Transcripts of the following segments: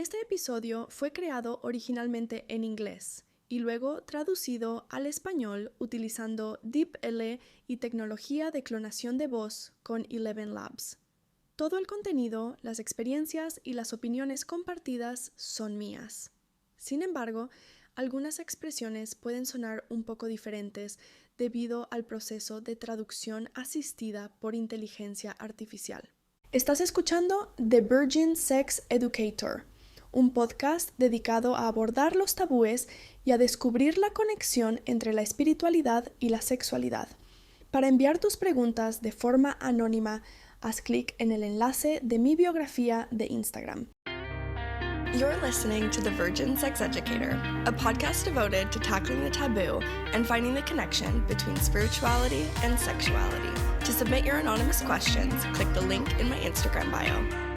Este episodio fue creado originalmente en inglés y luego traducido al español utilizando DeepL y tecnología de clonación de voz con Eleven Labs. Todo el contenido, las experiencias y las opiniones compartidas son mías. Sin embargo, algunas expresiones pueden sonar un poco diferentes debido al proceso de traducción asistida por inteligencia artificial. Estás escuchando The Virgin Sex Educator, un podcast dedicado a abordar los tabúes y a descubrir la conexión entre la espiritualidad y la sexualidad. Para enviar tus preguntas de forma anónima, haz clic en el enlace de mi biografía de Instagram. You're listening to The Virgin Sex Educator, a podcast devoted to tackling the taboo and finding the connection between spirituality and sexuality. To submit your anonymous questions, click the link in my Instagram bio.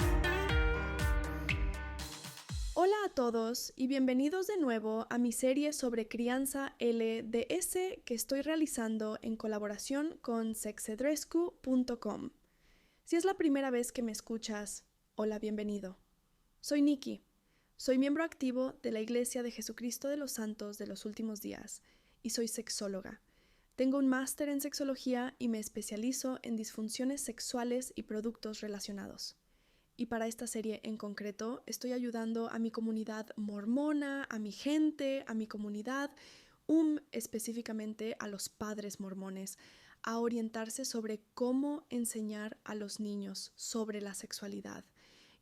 Hola a todos y bienvenidos de nuevo a mi serie sobre crianza LDS que estoy realizando en colaboración con sexedrescu.com. Si es la primera vez que me escuchas, hola, bienvenido. Soy Nikki. Soy miembro activo de la Iglesia de Jesucristo de los Santos de los Últimos Días y soy sexóloga. Tengo un máster en sexología y me especializo en disfunciones sexuales y productos relacionados. Y para esta serie en concreto estoy ayudando a mi comunidad mormona, a mi gente, a mi comunidad, específicamente a los padres mormones, a orientarse sobre cómo enseñar a los niños sobre la sexualidad.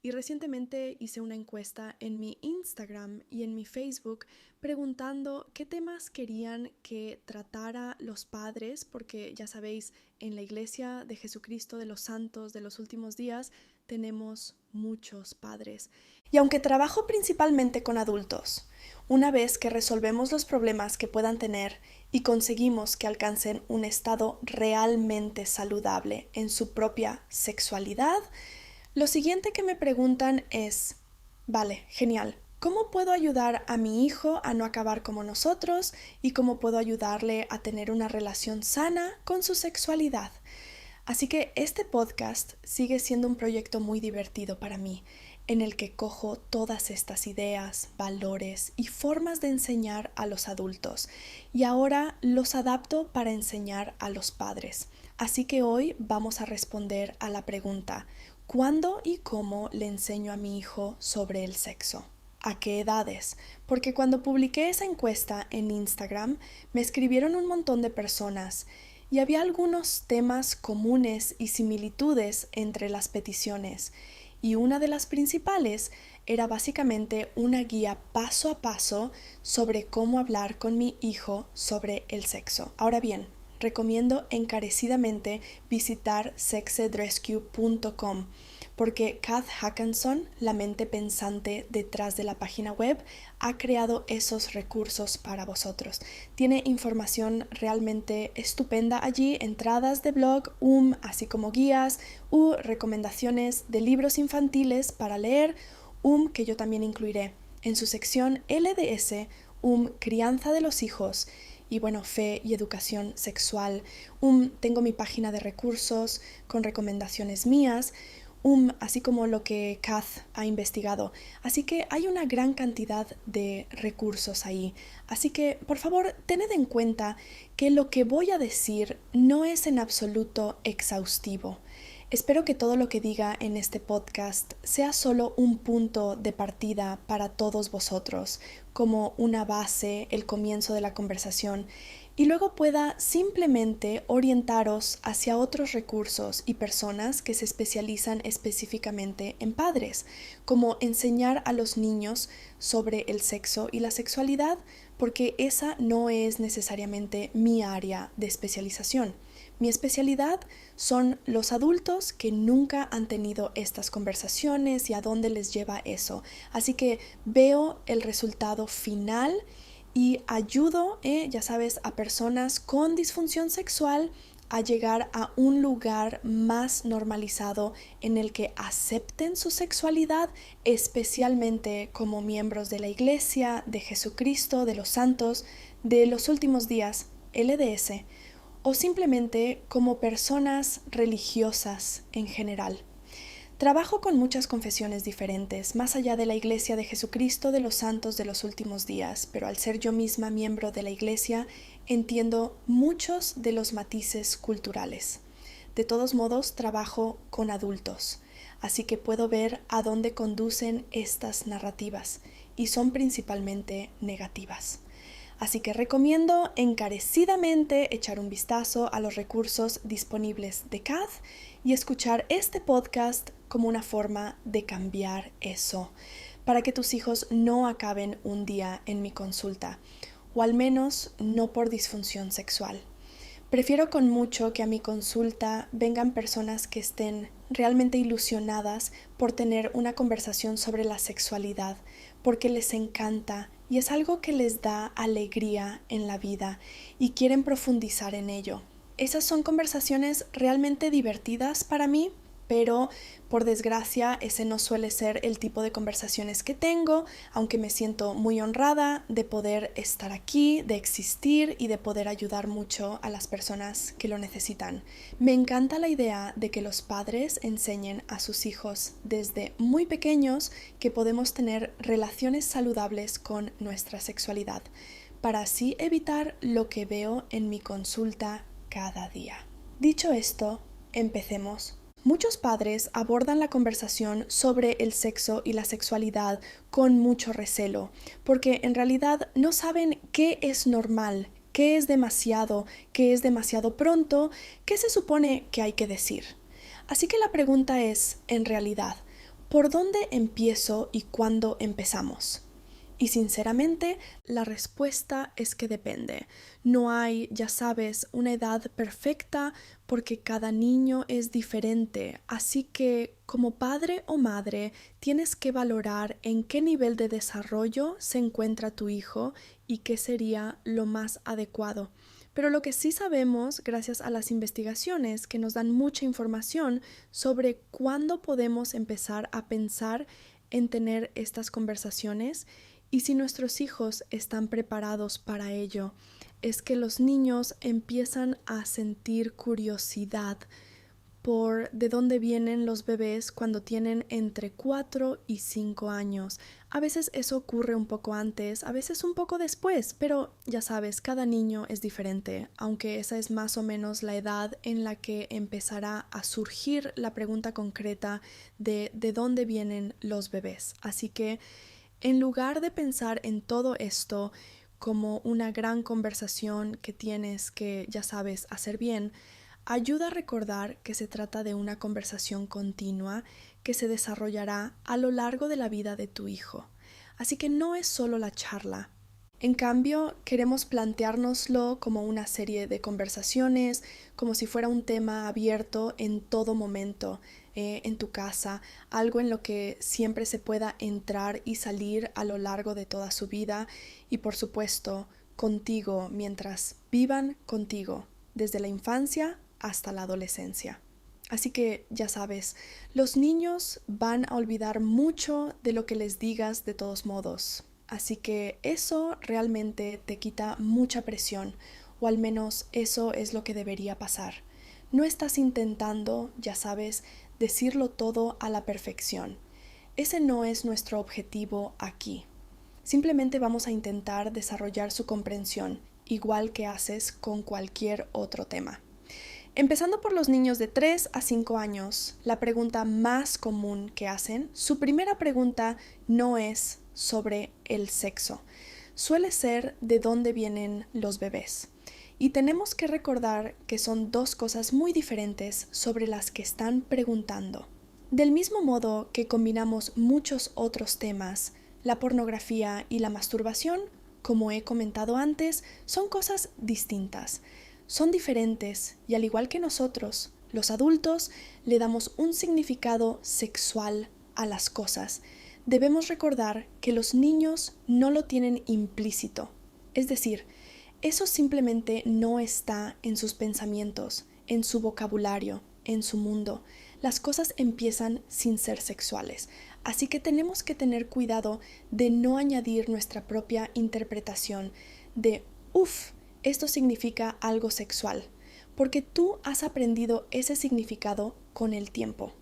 Y recientemente hice una encuesta en mi Instagram y en mi Facebook preguntando qué temas querían que tratara los padres, porque ya sabéis, en la Iglesia de Jesucristo de los Santos de los Últimos Días tenemos muchos padres. Y aunque trabajo principalmente con adultos, una vez que resolvemos los problemas que puedan tener y conseguimos que alcancen un estado realmente saludable en su propia sexualidad, lo siguiente que me preguntan es, vale, genial, ¿cómo puedo ayudar a mi hijo a no acabar como nosotros y cómo puedo ayudarle a tener una relación sana con su sexualidad? Así que este podcast sigue siendo un proyecto muy divertido para mí, en el que cojo todas estas ideas, valores y formas de enseñar a los adultos y ahora los adapto para enseñar a los padres. Así que hoy vamos a responder a la pregunta, ¿cuándo y cómo le enseño a mi hijo sobre el sexo? ¿A qué edades? Porque cuando publiqué esa encuesta en Instagram me escribieron un montón de personas y había algunos temas comunes y similitudes entre las peticiones, y una de las principales era básicamente una guía paso a paso sobre cómo hablar con mi hijo sobre el sexo. Ahora bien, recomiendo encarecidamente visitar sexedrescu.com porque Kath Hackinson, la mente pensante detrás de la página web, ha creado esos recursos para vosotros. Tiene información realmente estupenda allí, entradas de blog, así como guías u recomendaciones de libros infantiles para leer, que yo también incluiré en su sección LDS, crianza de los hijos, y bueno, fe y educación sexual. Tengo mi página de recursos con recomendaciones mías, así como lo que Kath ha investigado. Así que hay una gran cantidad de recursos ahí. Así que, por favor, tened en cuenta que lo que voy a decir no es en absoluto exhaustivo. Espero que todo lo que diga en este podcast sea solo un punto de partida para todos vosotros, como una base, el comienzo de la conversación, y luego pueda simplemente orientaros hacia otros recursos y personas que se especializan específicamente en padres, como enseñar a los niños sobre el sexo y la sexualidad, porque esa no es necesariamente mi área de especialización. Mi especialidad son los adultos que nunca han tenido estas conversaciones y a dónde les lleva eso. Así que veo el resultado final y ayudo, ya sabes, a personas con disfunción sexual a llegar a un lugar más normalizado en el que acepten su sexualidad, especialmente como miembros de la Iglesia de Jesucristo, de los Santos, de los Últimos Días, LDS, o simplemente como personas religiosas en general. Trabajo con muchas confesiones diferentes, más allá de la Iglesia de Jesucristo de los Santos de los Últimos Días, pero al ser yo misma miembro de la Iglesia, entiendo muchos de los matices culturales. De todos modos, trabajo con adultos, así que puedo ver a dónde conducen estas narrativas, y son principalmente negativas. Así que recomiendo encarecidamente echar un vistazo a los recursos disponibles de CAD y escuchar este podcast como una forma de cambiar eso, para que tus hijos no acaben un día en mi consulta, o al menos no por disfunción sexual. Prefiero con mucho que a mi consulta vengan personas que estén realmente ilusionadas por tener una conversación sobre la sexualidad, porque les encanta y es algo que les da alegría en la vida y quieren profundizar en ello. Esas son conversaciones realmente divertidas para mí, pero por desgracia ese no suele ser el tipo de conversaciones que tengo, aunque me siento muy honrada de poder estar aquí, de existir y de poder ayudar mucho a las personas que lo necesitan. Me encanta la idea de que los padres enseñen a sus hijos desde muy pequeños que podemos tener relaciones saludables con nuestra sexualidad, para así evitar lo que veo en mi consulta cada día. Dicho esto, empecemos. Muchos padres abordan la conversación sobre el sexo y la sexualidad con mucho recelo, porque en realidad no saben qué es normal, qué es demasiado pronto, qué se supone que hay que decir. Así que la pregunta es, en realidad, ¿por dónde empiezo y cuándo empezamos? Y sinceramente, la respuesta es que depende. No hay, ya sabes, una edad perfecta porque cada niño es diferente. Así que, como padre o madre, tienes que valorar en qué nivel de desarrollo se encuentra tu hijo y qué sería lo más adecuado. Pero lo que sí sabemos, gracias a las investigaciones que nos dan mucha información sobre cuándo podemos empezar a pensar en tener estas conversaciones, y si nuestros hijos están preparados para ello, es que los niños empiezan a sentir curiosidad por de dónde vienen los bebés cuando tienen entre 4 y 5 años. A veces eso ocurre un poco antes, a veces un poco después, pero ya sabes, cada niño es diferente, aunque esa es más o menos la edad en la que empezará a surgir la pregunta concreta de dónde vienen los bebés. Así que en lugar de pensar en todo esto como una gran conversación que tienes que, ya sabes, hacer bien, ayuda a recordar que se trata de una conversación continua que se desarrollará a lo largo de la vida de tu hijo. Así que no es solo la charla. En cambio, queremos planteárnoslo como una serie de conversaciones, como si fuera un tema abierto en todo momento, en tu casa, algo en lo que siempre se pueda entrar y salir a lo largo de toda su vida y, por supuesto, contigo mientras vivan contigo, desde la infancia hasta la adolescencia. Así que, ya sabes, los niños van a olvidar mucho de lo que les digas de todos modos. Así que eso realmente te quita mucha presión, o al menos eso es lo que debería pasar. No estás intentando, ya sabes, decirlo todo a la perfección. Ese no es nuestro objetivo aquí. Simplemente vamos a intentar desarrollar su comprensión, igual que haces con cualquier otro tema. Empezando por los niños de 3 a 5 años, la pregunta más común que hacen, su primera pregunta no es sobre el sexo. Suele ser de dónde vienen los bebés. Y tenemos que recordar que son dos cosas muy diferentes sobre las que están preguntando. Del mismo modo que combinamos muchos otros temas, la pornografía y la masturbación, como he comentado antes, son cosas distintas. Son diferentes y al igual que nosotros, los adultos, le damos un significado sexual a las cosas. Debemos recordar que los niños no lo tienen implícito. Es decir, eso simplemente no está en sus pensamientos, en su vocabulario, en su mundo. Las cosas empiezan sin ser sexuales. Así que tenemos que tener cuidado de no añadir nuestra propia interpretación de esto significa algo sexual, porque tú has aprendido ese significado con el tiempo.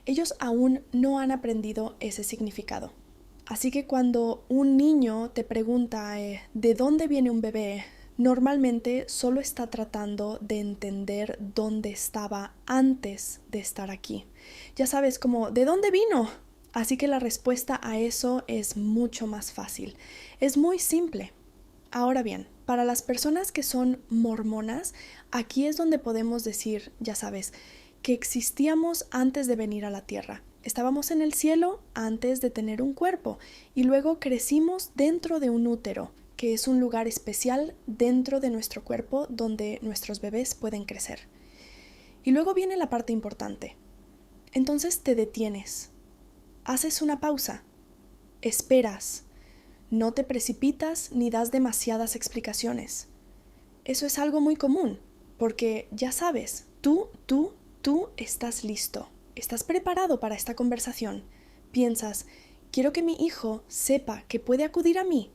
ellos aún no han aprendido ese significado. Así que cuando un niño te pregunta ¿de dónde viene un bebé?, normalmente solo está tratando de entender dónde estaba antes de estar aquí. Ya sabes, como ¿de dónde vino? Así que la respuesta a eso es mucho más fácil. Es muy simple. Ahora bien, para las personas que son mormonas, aquí es donde podemos decir, ya sabes, que existíamos antes de venir a la tierra. Estábamos en el cielo antes de tener un cuerpo y luego crecimos dentro de un útero, que es un lugar especial dentro de nuestro cuerpo donde nuestros bebés pueden crecer. Y luego viene la parte importante. Entonces te detienes, haces una pausa, esperas, no te precipitas ni das demasiadas explicaciones. Eso es algo muy común, porque ya sabes, tú estás listo, estás preparado para esta conversación. Piensas, quiero que mi hijo sepa que puede acudir a mí.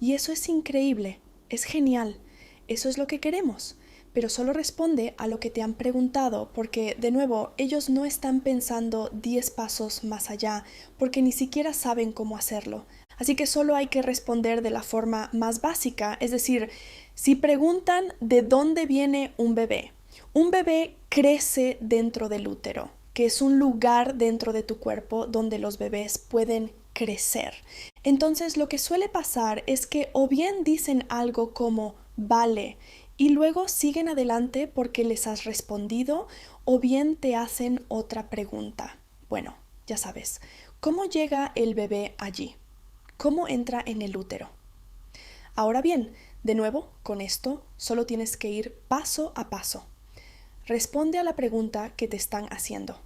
Y eso es increíble, es genial, eso es lo que queremos, pero solo responde a lo que te han preguntado, porque de nuevo, ellos no están pensando 10 pasos más allá, porque ni siquiera saben cómo hacerlo. Así que solo hay que responder de la forma más básica, es decir, si preguntan de dónde viene un bebé crece dentro del útero, que es un lugar dentro de tu cuerpo donde los bebés pueden crecer. Entonces lo que suele pasar es que o bien dicen algo como vale y luego siguen adelante porque les has respondido, o bien te hacen otra pregunta. Bueno, ya sabes, ¿cómo llega el bebé allí? ¿Cómo entra en el útero? Ahora bien, de nuevo, con esto solo tienes que ir paso a paso. Responde a la pregunta que te están haciendo.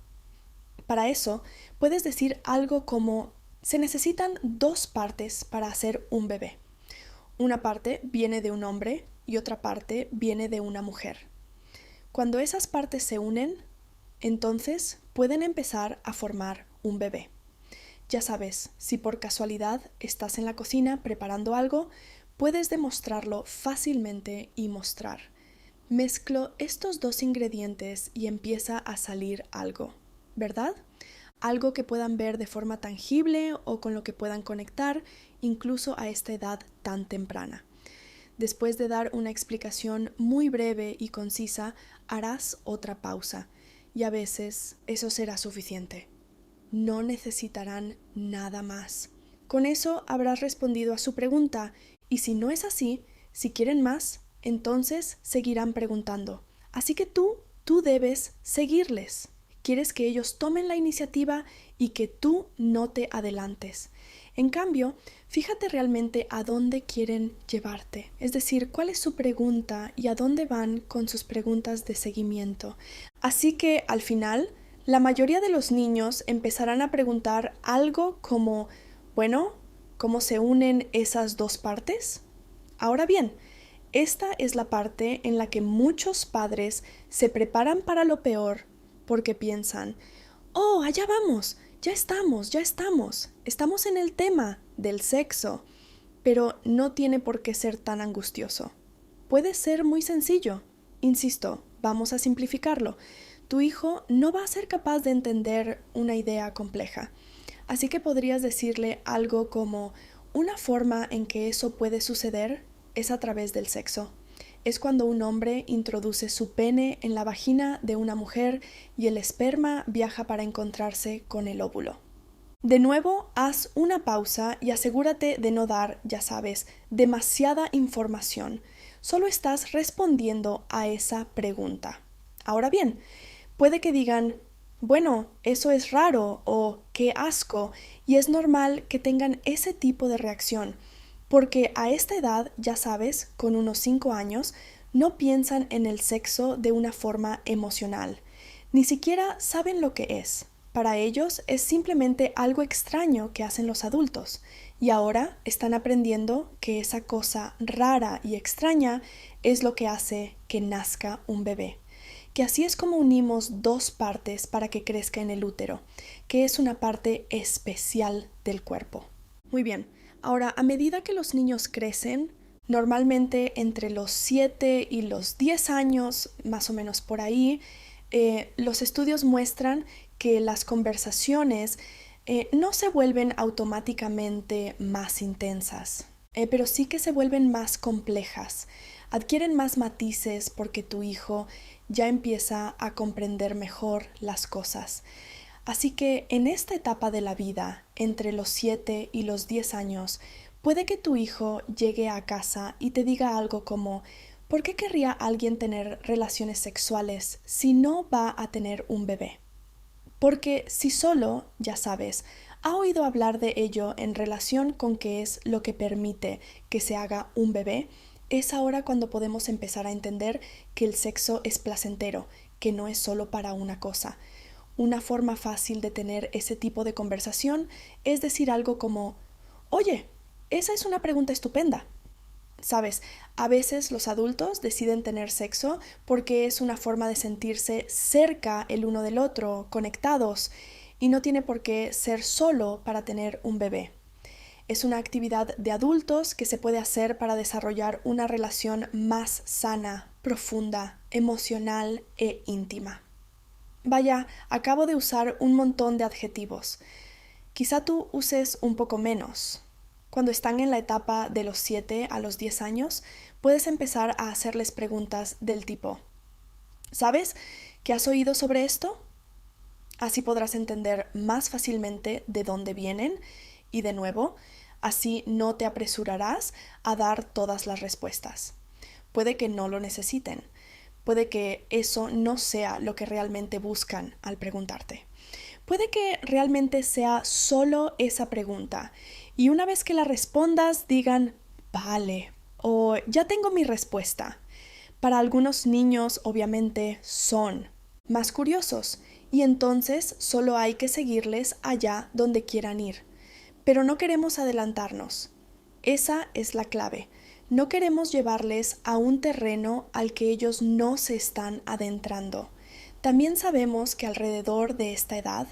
Para eso, puedes decir algo como: se necesitan 2 partes para hacer un bebé. Una parte viene de un hombre y otra parte viene de una mujer. Cuando esas partes se unen, entonces pueden empezar a formar un bebé. Ya sabes, si por casualidad estás en la cocina preparando algo, puedes demostrarlo fácilmente y mostrar: mezclo estos 2 ingredientes y empieza a salir algo, ¿verdad? Algo que puedan ver de forma tangible o con lo que puedan conectar, incluso a esta edad tan temprana. Después de dar una explicación muy breve y concisa, harás otra pausa, y a veces eso será suficiente. No necesitarán nada más. Con eso habrás respondido a su pregunta, y si no es así, si quieren más, entonces seguirán preguntando. Así que tú debes seguirles. Quieres que ellos tomen la iniciativa y que tú no te adelantes. En cambio, fíjate realmente a dónde quieren llevarte, es decir, cuál es su pregunta y a dónde van con sus preguntas de seguimiento. Así que al final, la mayoría de los niños empezarán a preguntar algo como: bueno, ¿cómo se unen esas 2 partes? Ahora bien, esta es la parte en la que muchos padres se preparan para lo peor, porque piensan: oh, allá vamos, ya estamos en el tema del sexo, pero no tiene por qué ser tan angustioso. Puede ser muy sencillo. Insisto, vamos a simplificarlo. Tu hijo no va a ser capaz de entender una idea compleja, así que podrías decirle algo como: una forma en que eso puede suceder es a través del sexo. Es cuando un hombre introduce su pene en la vagina de una mujer y el esperma viaja para encontrarse con el óvulo. De nuevo, haz una pausa y asegúrate de no dar, ya sabes, demasiada información. Solo estás respondiendo a esa pregunta. Ahora bien, puede que digan: bueno, eso es raro o qué asco, y es normal que tengan ese tipo de reacción. Porque a esta edad, ya sabes, con unos 5 años, no piensan en el sexo de una forma emocional. Ni siquiera saben lo que es. Para ellos es simplemente algo extraño que hacen los adultos. Y ahora están aprendiendo que esa cosa rara y extraña es lo que hace que nazca un bebé. Que así es como unimos 2 partes para que crezca en el útero, que es una parte especial del cuerpo. Muy bien. Ahora, a medida que los niños crecen, normalmente entre los 7 y los 10 años, más o menos por ahí, los estudios muestran que las conversaciones no se vuelven automáticamente más intensas, pero sí que se vuelven más complejas, adquieren más matices porque tu hijo ya empieza a comprender mejor las cosas. Así que en esta etapa de la vida, entre los 7 y los 10 años, puede que tu hijo llegue a casa y te diga algo como: ¿por qué querría alguien tener relaciones sexuales si no va a tener un bebé? Porque si solo, ya sabes, ha oído hablar de ello en relación con qué es lo que permite que se haga un bebé, es ahora cuando podemos empezar a entender que el sexo es placentero, que no es solo para una cosa. Una forma fácil de tener ese tipo de conversación es decir algo como: oye, esa es una pregunta estupenda. Sabes, a veces los adultos deciden tener sexo porque es una forma de sentirse cerca el uno del otro, conectados, y no tiene por qué ser solo para tener un bebé. Es una actividad de adultos que se puede hacer para desarrollar una relación más sana, profunda, emocional e íntima. Vaya, acabo de usar un montón de adjetivos. Quizá tú uses un poco menos. Cuando están en la etapa de los 7 a los 10 años, puedes empezar a hacerles preguntas del tipo: ¿sabes qué has oído sobre esto? Así podrás entender más fácilmente de dónde vienen y, de nuevo, así no te apresurarás a dar todas las respuestas. Puede que no lo necesiten. Puede que eso no sea lo que realmente buscan al preguntarte. Puede que realmente sea solo esa pregunta y una vez que la respondas digan: vale, o ya tengo mi respuesta. Para algunos niños, obviamente, son más curiosos y entonces solo hay que seguirles allá donde quieran ir. Pero no queremos adelantarnos. Esa es la clave. No queremos llevarles a un terreno al que ellos no se están adentrando. También sabemos que alrededor de esta edad,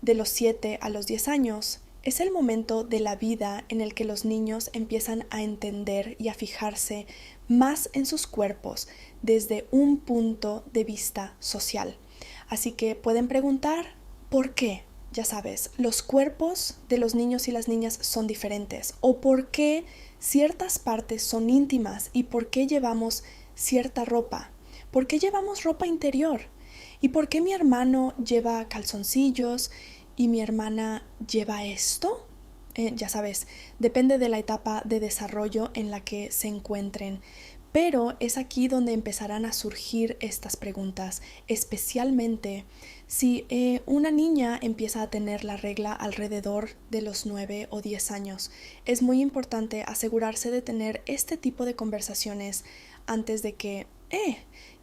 de los 7 a los 10 años, es el momento de la vida en el que los niños empiezan a entender y a fijarse más en sus cuerpos desde un punto de vista social. Así que pueden preguntar ¿por qué? Ya sabes, los cuerpos de los niños y las niñas son diferentes, o por qué ciertas partes son íntimas y por qué llevamos cierta ropa, por qué llevamos ropa interior y por qué mi hermano lleva calzoncillos y mi hermana lleva esto. Ya sabes, depende de la etapa de desarrollo en la que se encuentren. Pero es aquí donde empezarán a surgir estas preguntas, especialmente si una niña empieza a tener la regla alrededor de los 9 o 10 años. Es muy importante asegurarse de tener este tipo de conversaciones antes de que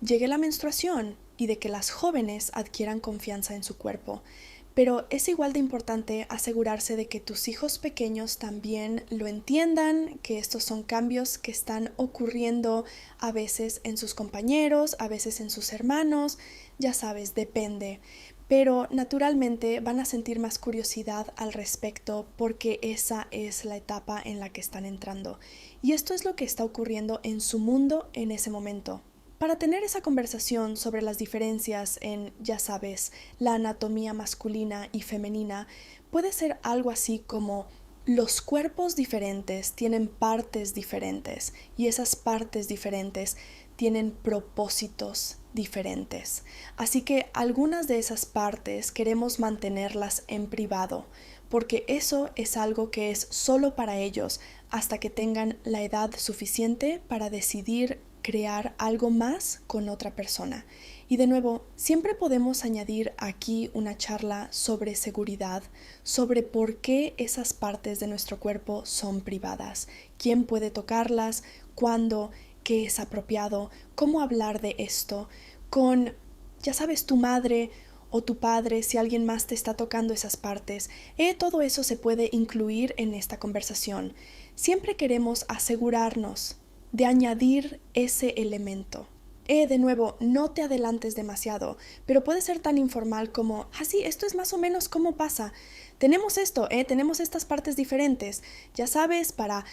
llegue la menstruación y de que las jóvenes adquieran confianza en su cuerpo. Pero es igual de importante asegurarse de que tus hijos pequeños también lo entiendan, que estos son cambios que están ocurriendo a veces en sus compañeros, a veces en sus hermanos, ya sabes, depende. Pero naturalmente van a sentir más curiosidad al respecto porque esa es la etapa en la que están entrando. Y esto es lo que está ocurriendo en su mundo en ese momento. Para tener esa conversación sobre las diferencias en, ya sabes, la anatomía masculina y femenina, puede ser algo así como: los cuerpos diferentes tienen partes diferentes y esas partes diferentes tienen propósitos diferentes. Así que algunas de esas partes queremos mantenerlas en privado, porque eso es algo que es solo para ellos hasta que tengan la edad suficiente para decidir crear algo más con otra persona. Y de nuevo, siempre podemos añadir aquí una charla sobre seguridad, sobre por qué esas partes de nuestro cuerpo son privadas, quién puede tocarlas, cuándo, qué es apropiado, cómo hablar de esto con, ya sabes, tu madre o tu padre, si alguien más te está tocando esas partes. Todo eso se puede incluir en esta conversación. Siempre queremos asegurarnos de añadir ese elemento. De nuevo, no te adelantes demasiado, pero puede ser tan informal como: sí, esto es más o menos cómo pasa. Tenemos esto, tenemos estas partes diferentes. Ya sabes, para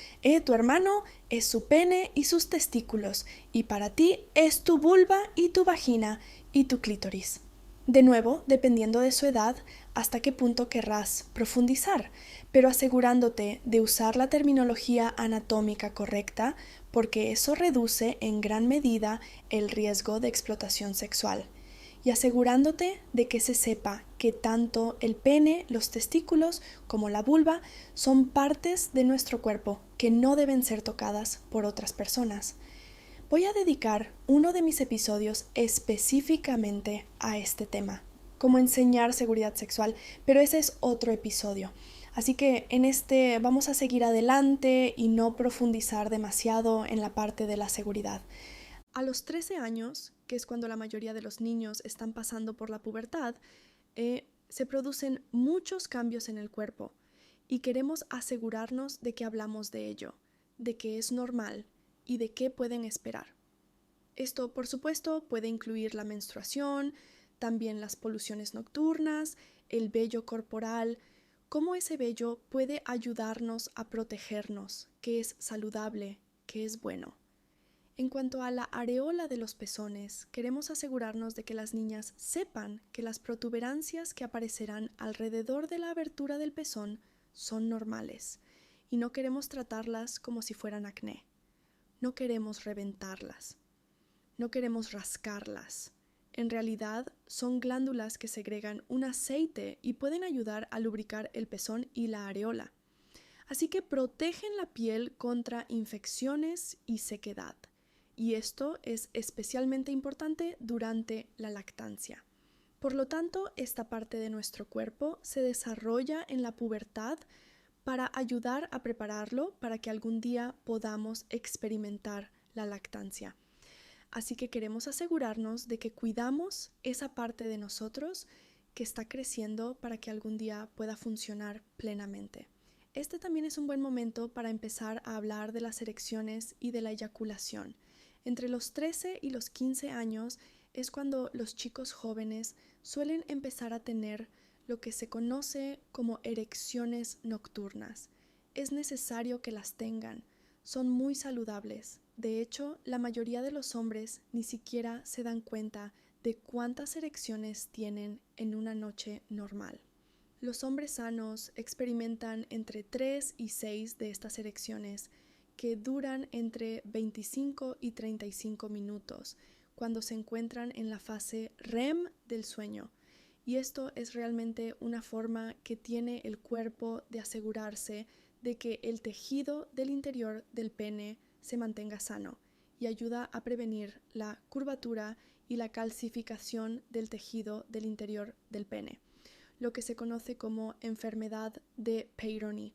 tu hermano es su pene y sus testículos, y para ti es tu vulva y tu vagina y tu clítoris. De nuevo, dependiendo de su edad, hasta qué punto querrás profundizar, pero asegurándote de usar la terminología anatómica correcta, porque eso reduce en gran medida el riesgo de explotación sexual. Y asegurándote de que se sepa que tanto el pene, los testículos como la vulva son partes de nuestro cuerpo que no deben ser tocadas por otras personas. Voy a dedicar uno de mis episodios específicamente a este tema, cómo enseñar seguridad sexual, pero ese es otro episodio. Así que en este vamos a seguir adelante y no profundizar demasiado en la parte de la seguridad. A los 13 años, que es cuando la mayoría de los niños están pasando por la pubertad, se producen muchos cambios en el cuerpo y queremos asegurarnos de que hablamos de ello, de que es normal y de qué pueden esperar. Esto, por supuesto, puede incluir la menstruación, también las poluciones nocturnas, el vello corporal, cómo ese vello puede ayudarnos a protegernos, qué es saludable, qué es bueno. En cuanto a la areola de los pezones, queremos asegurarnos de que las niñas sepan que las protuberancias que aparecerán alrededor de la abertura del pezón son normales y no queremos tratarlas como si fueran acné. No queremos reventarlas. No queremos rascarlas. En realidad, son glándulas que segregan un aceite y pueden ayudar a lubricar el pezón y la areola. Así que protegen la piel contra infecciones y sequedad. Y esto es especialmente importante durante la lactancia. Por lo tanto, esta parte de nuestro cuerpo se desarrolla en la pubertad para ayudar a prepararlo para que algún día podamos experimentar la lactancia. Así que queremos asegurarnos de que cuidamos esa parte de nosotros que está creciendo para que algún día pueda funcionar plenamente. Este también es un buen momento para empezar a hablar de las erecciones y de la eyaculación. Entre los 13 y los 15 años es cuando los chicos jóvenes suelen empezar a tener lo que se conoce como erecciones nocturnas. Es necesario que las tengan, son muy saludables. De hecho, la mayoría de los hombres ni siquiera se dan cuenta de cuántas erecciones tienen en una noche normal. Los hombres sanos experimentan entre 3 y 6 de estas erecciones que duran entre 25 y 35 minutos cuando se encuentran en la fase REM del sueño. Y esto es realmente una forma que tiene el cuerpo de asegurarse de que el tejido del interior del pene se mantenga sano y ayuda a prevenir la curvatura y la calcificación del tejido del interior del pene, lo que se conoce como enfermedad de Peyronie,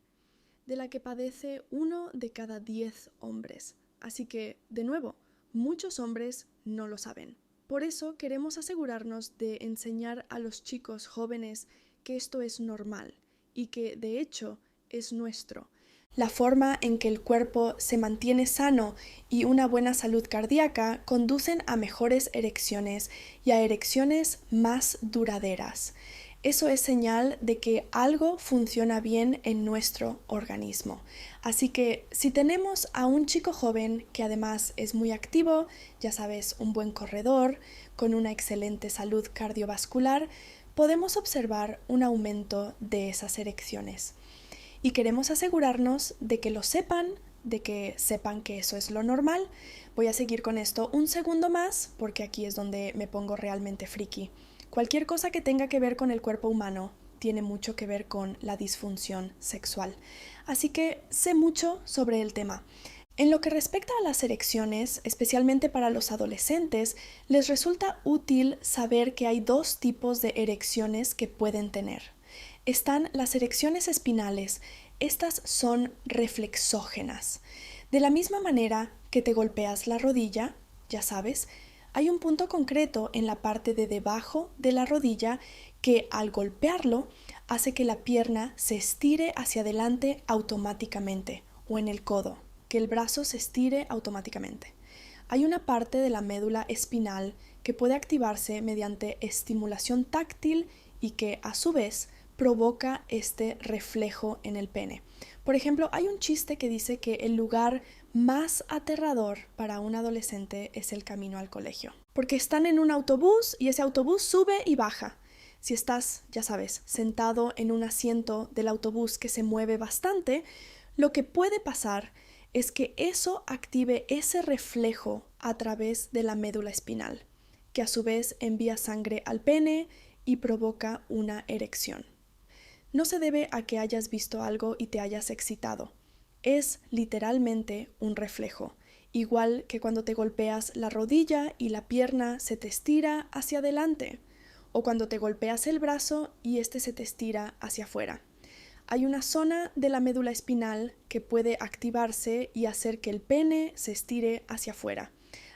de la que padece 1 de cada 10 hombres. Así que, de nuevo, muchos hombres no lo saben. Por eso queremos asegurarnos de enseñar a los chicos jóvenes que esto es normal y que, de hecho, es nuestro. La forma en que el cuerpo se mantiene sano y una buena salud cardíaca conducen a mejores erecciones y a erecciones más duraderas. Eso es señal de que algo funciona bien en nuestro organismo. Así que si tenemos a un chico joven que además es muy activo, ya sabes, un buen corredor, con una excelente salud cardiovascular, podemos observar un aumento de esas erecciones. Y queremos asegurarnos de que lo sepan, de que sepan que eso es lo normal. Voy a seguir con esto un segundo más, porque aquí es donde me pongo realmente friki. Cualquier cosa que tenga que ver con el cuerpo humano tiene mucho que ver con la disfunción sexual. Así que sé mucho sobre el tema. En lo que respecta a las erecciones, especialmente para los adolescentes, les resulta útil saber que hay 2 tipos de erecciones que pueden tener. Están las erecciones espinales. Estas son reflexógenas. De la misma manera que te golpeas la rodilla, ya sabes, hay un punto concreto en la parte de debajo de la rodilla que al golpearlo hace que la pierna se estire hacia adelante automáticamente, o en el codo, que el brazo se estire automáticamente. Hay una parte de la médula espinal que puede activarse mediante estimulación táctil y que, a su vez, provoca este reflejo en el pene. Por ejemplo, hay un chiste que dice que el lugar más aterrador para un adolescente es el camino al colegio, porque están en un autobús y ese autobús sube y baja. Si estás, ya sabes, sentado en un asiento del autobús que se mueve bastante, lo que puede pasar es que eso active ese reflejo a través de la médula espinal, que a su vez envía sangre al pene y provoca una erección. No se debe a que hayas visto algo y te hayas excitado. Es literalmente un reflejo, igual que cuando te golpeas la rodilla y la pierna se te estira hacia adelante, o cuando te golpeas el brazo y este se te estira hacia afuera. Hay una zona de la médula espinal que puede activarse y hacer que el pene se estire hacia afuera.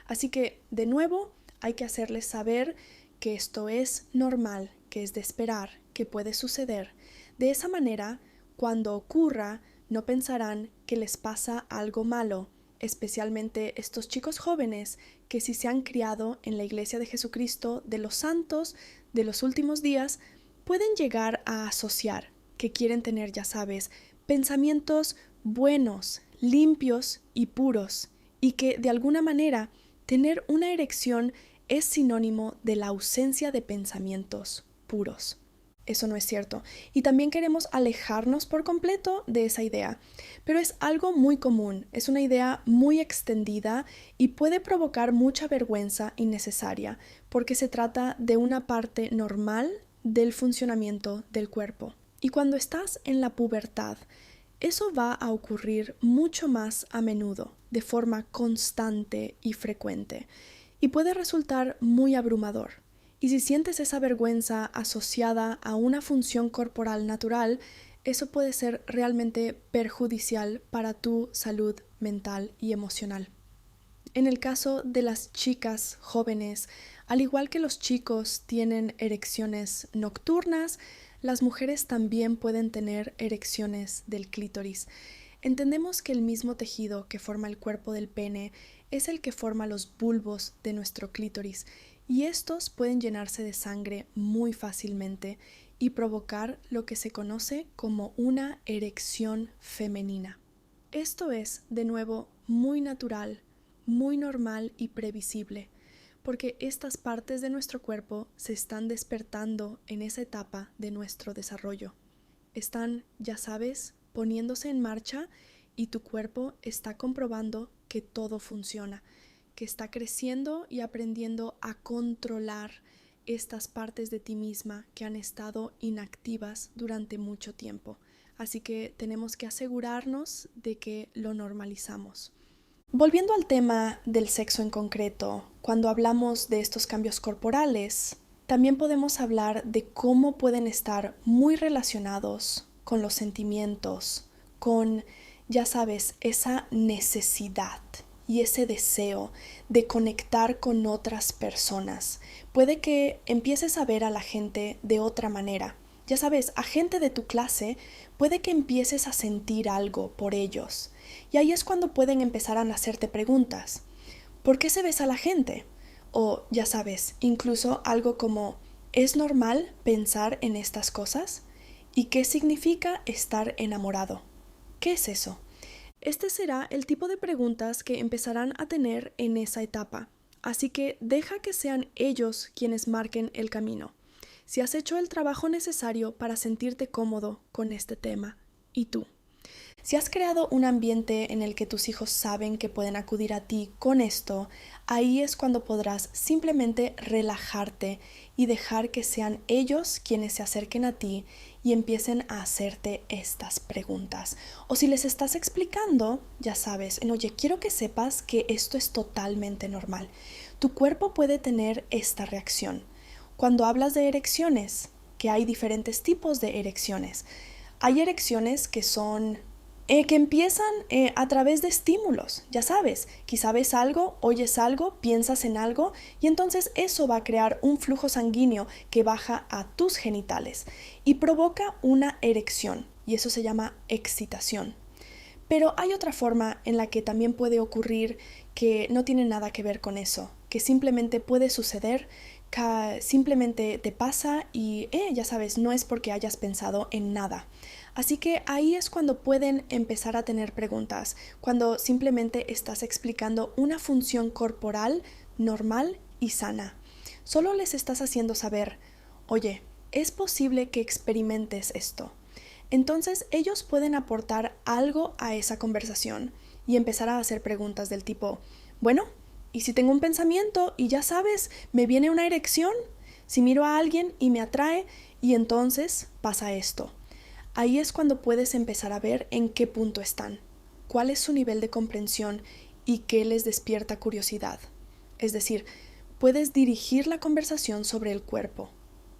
Así que, de nuevo, hay que hacerles saber que esto es normal, que es de esperar, que puede suceder. De esa manera, cuando ocurra, no pensarán que les pasa algo malo, especialmente estos chicos jóvenes que si se han criado en la Iglesia de Jesucristo de los santos de los últimos días, pueden llegar a asociar que quieren tener, ya sabes, pensamientos buenos, limpios y puros, y que de alguna manera tener una erección es sinónimo de la ausencia de pensamientos puros. Eso no es cierto. Y también queremos alejarnos por completo de esa idea. Pero es algo muy común, es una idea muy extendida y puede provocar mucha vergüenza innecesaria, porque se trata de una parte normal del funcionamiento del cuerpo. Y cuando estás en la pubertad, eso va a ocurrir mucho más a menudo, de forma constante y frecuente, y puede resultar muy abrumador. Y si sientes esa vergüenza asociada a una función corporal natural, eso puede ser realmente perjudicial para tu salud mental y emocional. En el caso de las chicas jóvenes, al igual que los chicos tienen erecciones nocturnas, las mujeres también pueden tener erecciones del clítoris. Entendemos que el mismo tejido que forma el cuerpo del pene es el que forma los bulbos de nuestro clítoris, y estos pueden llenarse de sangre muy fácilmente y provocar lo que se conoce como una erección femenina. Esto es, de nuevo, muy natural, muy normal y previsible, porque estas partes de nuestro cuerpo se están despertando en esa etapa de nuestro desarrollo. Están, ya sabes, poniéndose en marcha y tu cuerpo está comprobando que todo funciona, que está creciendo y aprendiendo a controlar estas partes de ti misma que han estado inactivas durante mucho tiempo. Así que tenemos que asegurarnos de que lo normalizamos. Volviendo al tema del sexo en concreto, cuando hablamos de estos cambios corporales, también podemos hablar de cómo pueden estar muy relacionados con los sentimientos, con, ya sabes, esa necesidad y ese deseo de conectar con otras personas. Puede que empieces a ver a la gente de otra manera. Ya sabes, a gente de tu clase, puede que empieces a sentir algo por ellos. Y ahí es cuando pueden empezar a hacerte preguntas. ¿Por qué se besa a la gente? O, ya sabes, incluso algo como, ¿es normal pensar en estas cosas? ¿Y qué significa estar enamorado? ¿Qué es eso? Este será el tipo de preguntas que empezarán a tener en esa etapa, así que deja que sean ellos quienes marquen el camino. Si has hecho el trabajo necesario para sentirte cómodo con este tema, ¿y tú? Si has creado un ambiente en el que tus hijos saben que pueden acudir a ti con esto, ahí es cuando podrás simplemente relajarte y dejar que sean ellos quienes se acerquen a ti y empiecen a hacerte estas preguntas. O si les estás explicando, ya sabes, oye, quiero que sepas que esto es totalmente normal. Tu cuerpo puede tener esta reacción. Cuando hablas de erecciones, que hay diferentes tipos de erecciones. Hay erecciones que son que empiezan a través de estímulos, ya sabes, quizá ves algo, oyes algo, piensas en algo y entonces eso va a crear un flujo sanguíneo que baja a tus genitales y provoca una erección y eso se llama excitación. Pero hay otra forma en la que también puede ocurrir que no tiene nada que ver con eso, que simplemente puede suceder simplemente te pasa y ya sabes, no es porque hayas pensado en nada. Así que ahí es cuando pueden empezar a tener preguntas, cuando simplemente estás explicando una función corporal normal y sana. Solo les estás haciendo saber, oye, es posible que experimentes esto. Entonces ellos pueden aportar algo a esa conversación y empezar a hacer preguntas del tipo, bueno, ¿y si tengo un pensamiento y ya sabes, me viene una erección? Si miro a alguien y me atrae y entonces pasa esto. Ahí es cuando puedes empezar a ver en qué punto están, cuál es su nivel de comprensión y qué les despierta curiosidad. Es decir, puedes dirigir la conversación sobre el cuerpo.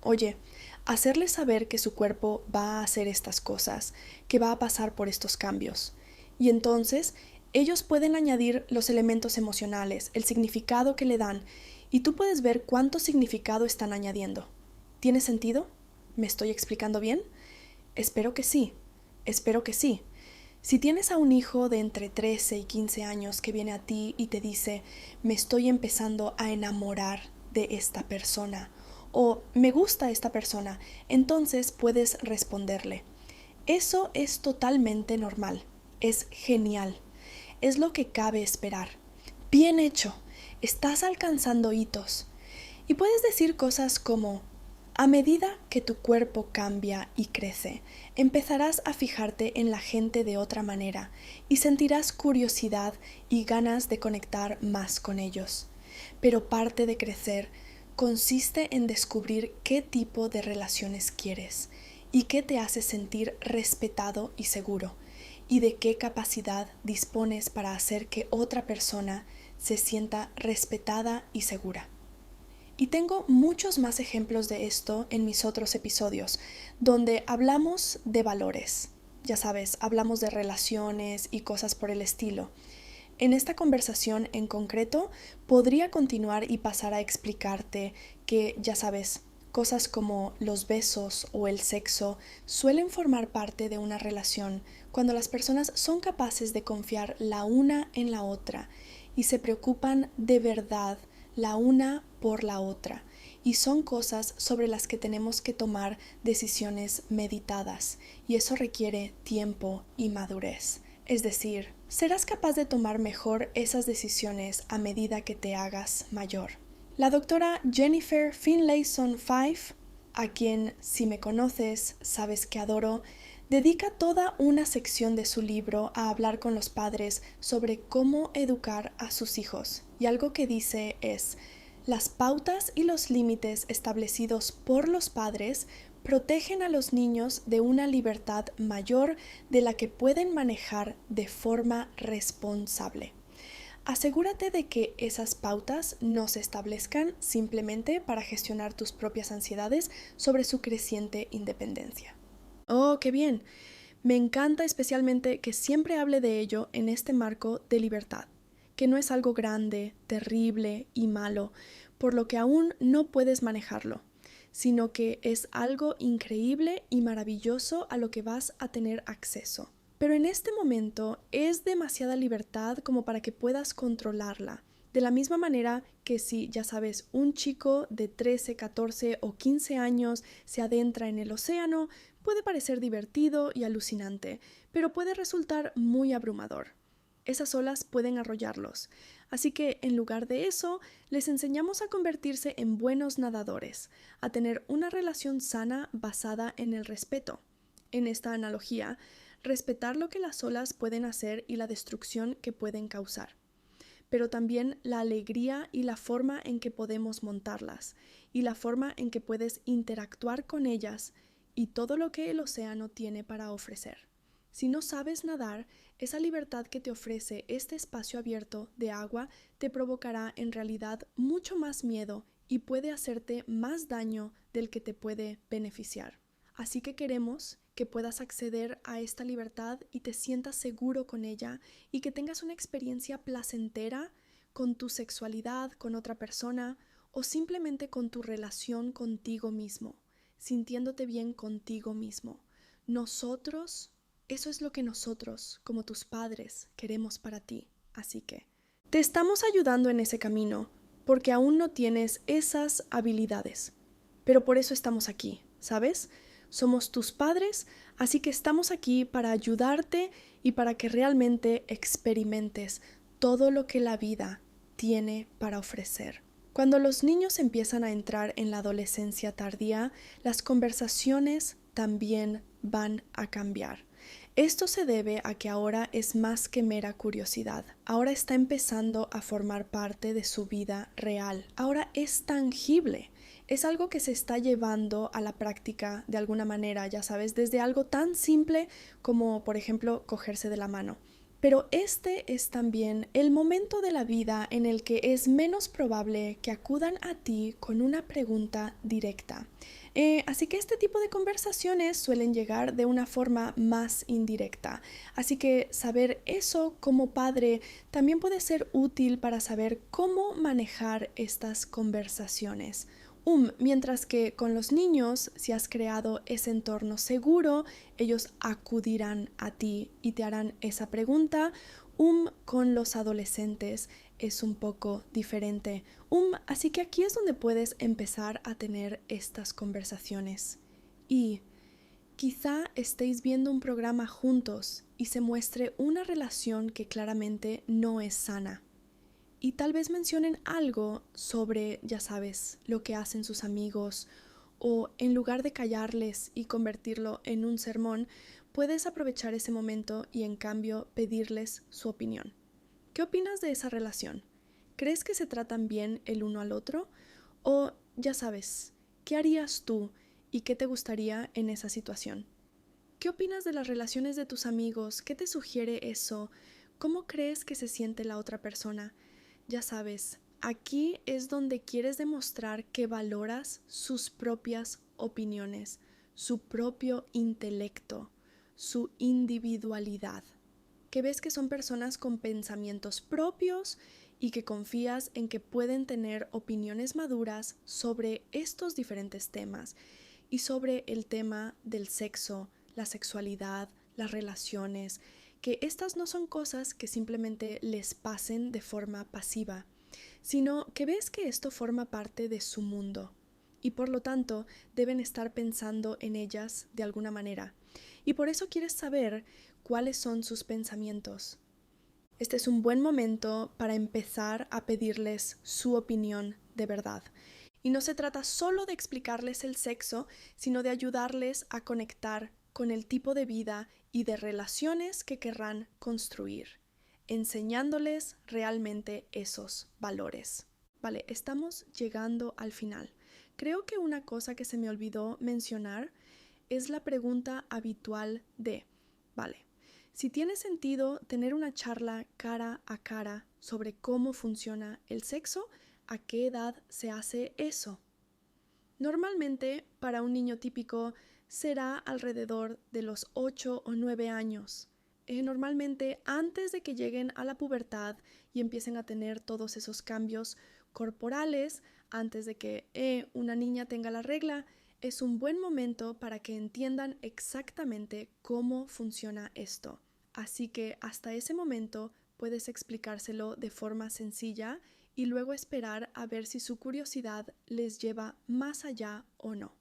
Oye, hacerles saber que su cuerpo va a hacer estas cosas, que va a pasar por estos cambios. Y entonces ellos pueden añadir los elementos emocionales, el significado que le dan, y tú puedes ver cuánto significado están añadiendo. ¿Tiene sentido? ¿Me estoy explicando bien? Espero que sí, espero que sí. Si tienes a un hijo de entre 13 y 15 años que viene a ti y te dice, me estoy empezando a enamorar de esta persona o me gusta esta persona, entonces puedes responderle. Eso es totalmente normal, es genial, es lo que cabe esperar. Bien hecho, estás alcanzando hitos. Y puedes decir cosas como, a medida que tu cuerpo cambia y crece, empezarás a fijarte en la gente de otra manera y sentirás curiosidad y ganas de conectar más con ellos. Pero parte de crecer consiste en descubrir qué tipo de relaciones quieres y qué te hace sentir respetado y seguro, y de qué capacidad dispones para hacer que otra persona se sienta respetada y segura. Y tengo muchos más ejemplos de esto en mis otros episodios, donde hablamos de valores. Ya sabes, hablamos de relaciones y cosas por el estilo. En esta conversación en concreto, podría continuar y pasar a explicarte que, ya sabes, cosas como los besos o el sexo suelen formar parte de una relación cuando las personas son capaces de confiar la una en la otra y se preocupan de verdad la una por la otra, y son cosas sobre las que tenemos que tomar decisiones meditadas, y eso requiere tiempo y madurez. Es decir, serás capaz de tomar mejor esas decisiones a medida que te hagas mayor. La doctora Jennifer Finlayson Fife, a quien, si me conoces, sabes que adoro, dedica toda una sección de su libro a hablar con los padres sobre cómo educar a sus hijos. Y algo que dice es, las pautas y los límites establecidos por los padres protegen a los niños de una libertad mayor de la que pueden manejar de forma responsable. Asegúrate de que esas pautas no se establezcan simplemente para gestionar tus propias ansiedades sobre su creciente independencia. ¡Oh, qué bien! Me encanta especialmente que siempre hable de ello en este marco de libertad, que no es algo grande, terrible y malo, por lo que aún no puedes manejarlo, sino que es algo increíble y maravilloso a lo que vas a tener acceso. Pero en este momento es demasiada libertad como para que puedas controlarla. De la misma manera que si, ya sabes, un chico de 13, 14 o 15 años se adentra en el océano, puede parecer divertido y alucinante, pero puede resultar muy abrumador. Esas olas pueden arrollarlos. Así que, en lugar de eso, les enseñamos a convertirse en buenos nadadores, a tener una relación sana basada en el respeto. En esta analogía, respetar lo que las olas pueden hacer y la destrucción que pueden causar, pero también la alegría y la forma en que podemos montarlas, y la forma en que puedes interactuar con ellas y todo lo que el océano tiene para ofrecer. Si no sabes nadar, esa libertad que te ofrece este espacio abierto de agua te provocará en realidad mucho más miedo y puede hacerte más daño del que te puede beneficiar. Así que queremos que puedas acceder a esta libertad y te sientas seguro con ella y que tengas una experiencia placentera con tu sexualidad, con otra persona o simplemente con tu relación contigo mismo, sintiéndote bien contigo mismo. Eso es lo que nosotros, como tus padres, queremos para ti. Así que te estamos ayudando en ese camino. porque aún no tienes esas habilidades. Pero por eso estamos aquí, ¿sabes? Somos tus padres, así que estamos aquí para ayudarte y para que realmente experimentes todo lo que la vida tiene para ofrecer. Cuando los niños empiezan a entrar en la adolescencia tardía, las conversaciones también van a cambiar. Esto se debe a que ahora es más que mera curiosidad. Ahora está empezando a formar parte de su vida real. Ahora es tangible. Es algo que se está llevando a la práctica de alguna manera, ya sabes, desde algo tan simple como, por ejemplo, cogerse de la mano. Pero este es también el momento de la vida en el que es menos probable que acudan a ti con una pregunta directa. Así que este tipo de conversaciones suelen llegar de una forma más indirecta. Así que saber eso como padre también puede ser útil para saber cómo manejar estas conversaciones. Mientras que con los niños, si has creado ese entorno seguro, ellos acudirán a ti y te harán esa pregunta. Con los adolescentes es un poco diferente. Así que aquí es donde puedes empezar a tener estas conversaciones. Y quizá estéis viendo un programa juntos y se muestre una relación que claramente no es sana. Y tal vez mencionen algo sobre, ya sabes, lo que hacen sus amigos, o en lugar de callarles y convertirlo en un sermón, puedes aprovechar ese momento y en cambio pedirles su opinión. ¿Qué opinas de esa relación? ¿Crees que se tratan bien el uno al otro? O, ya sabes, ¿qué harías tú y qué te gustaría en esa situación? ¿Qué opinas de las relaciones de tus amigos? ¿Qué te sugiere eso? ¿Cómo crees que se siente la otra persona? Ya sabes, aquí es donde quieres demostrar que valoras sus propias opiniones, su propio intelecto, su individualidad, que ves que son personas con pensamientos propios y que confías en que pueden tener opiniones maduras sobre estos diferentes temas y sobre el tema del sexo, la sexualidad, las relaciones, que estas no son cosas que simplemente les pasen de forma pasiva, sino que ves que esto forma parte de su mundo y por lo tanto deben estar pensando en ellas de alguna manera. Y por eso quieres saber cuáles son sus pensamientos. Este es un buen momento para empezar a pedirles su opinión de verdad. Y no se trata solo de explicarles el sexo, sino de ayudarles a conectar con el tipo de vida y de relaciones que querrán construir, enseñándoles realmente esos valores. Vale, estamos llegando al final. Creo que una cosa que se me olvidó mencionar es la pregunta habitual de, vale, si tiene sentido tener una charla cara a cara sobre cómo funciona el sexo, ¿a qué edad se hace eso? Normalmente, para un niño típico, será alrededor de los 8 o 9 años. Normalmente antes de que lleguen a la pubertad y empiecen a tener todos esos cambios corporales, antes de que una niña tenga la regla, es un buen momento para que entiendan exactamente cómo funciona esto. Así que hasta ese momento puedes explicárselo de forma sencilla y luego esperar a ver si su curiosidad les lleva más allá o no.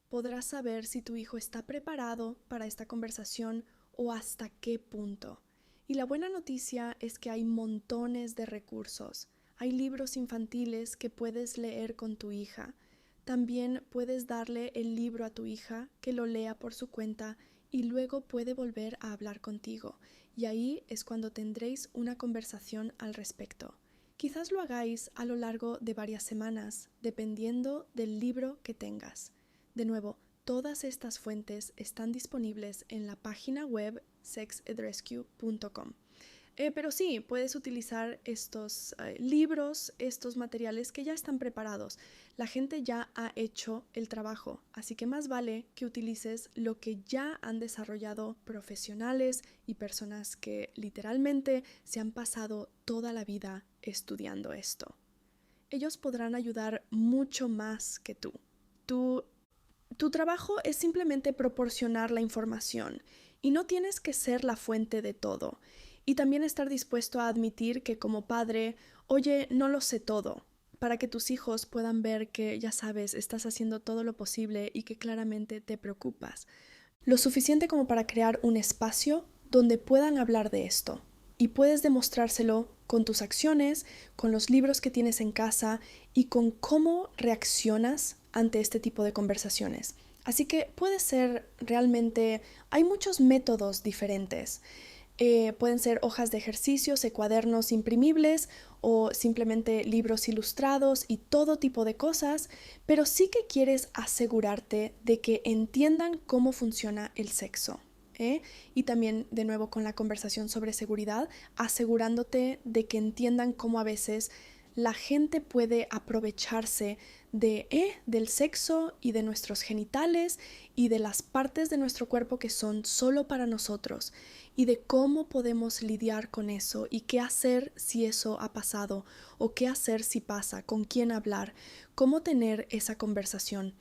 Podrás saber si tu hijo está preparado para esta conversación o hasta qué punto. Y la buena noticia es que hay montones de recursos. Hay libros infantiles que puedes leer con tu hija. También puedes darle el libro a tu hija que lo lea por su cuenta y luego puede volver a hablar contigo. Y ahí es cuando tendréis una conversación al respecto. Quizás lo hagáis a lo largo de varias semanas, dependiendo del libro que tengas. De nuevo, todas estas fuentes están disponibles en la página web sexedrescue.com. Pero sí, puedes utilizar estos libros, estos materiales que ya están preparados. La gente ya ha hecho el trabajo, así que más vale que utilices lo que ya han desarrollado profesionales y personas que literalmente se han pasado toda la vida estudiando esto. Ellos podrán ayudar mucho más que tú. Tu trabajo es simplemente proporcionar la información y no tienes que ser la fuente de todo. Y también estar dispuesto a admitir que como padre, oye, no lo sé todo, para que tus hijos puedan ver que, ya sabes, estás haciendo todo lo posible y que claramente te preocupas. Lo suficiente como para crear un espacio donde puedan hablar de esto. Y puedes demostrárselo con tus acciones, con los libros que tienes en casa y con cómo reaccionas ante este tipo de conversaciones. Así que puede ser realmente, hay muchos métodos diferentes. Pueden ser hojas de ejercicios, cuadernos imprimibles o simplemente libros ilustrados y todo tipo de cosas, pero sí que quieres asegurarte de que entiendan cómo funciona el sexo. Y también, de nuevo, con la conversación sobre seguridad, asegurándote de que entiendan cómo a veces la gente puede aprovecharse del sexo y de nuestros genitales y de las partes de nuestro cuerpo que son solo para nosotros y de cómo podemos lidiar con eso y qué hacer si eso ha pasado o qué hacer si pasa, con quién hablar, cómo tener esa conversación.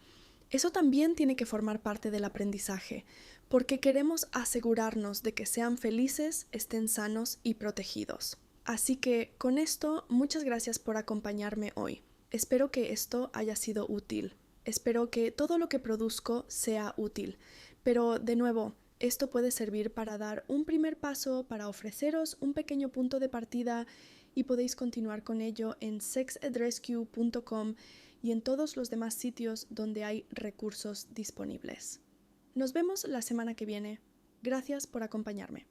Eso también tiene que formar parte del aprendizaje, porque queremos asegurarnos de que sean felices, estén sanos y protegidos. Así que con esto, muchas gracias por acompañarme hoy. Espero que esto haya sido útil. Espero que todo lo que produzco sea útil. Pero de nuevo, esto puede servir para dar un primer paso, para ofreceros un pequeño punto de partida y podéis continuar con ello en sexedrescue.com y en todos los demás sitios donde hay recursos disponibles. Nos vemos la semana que viene. Gracias por acompañarme.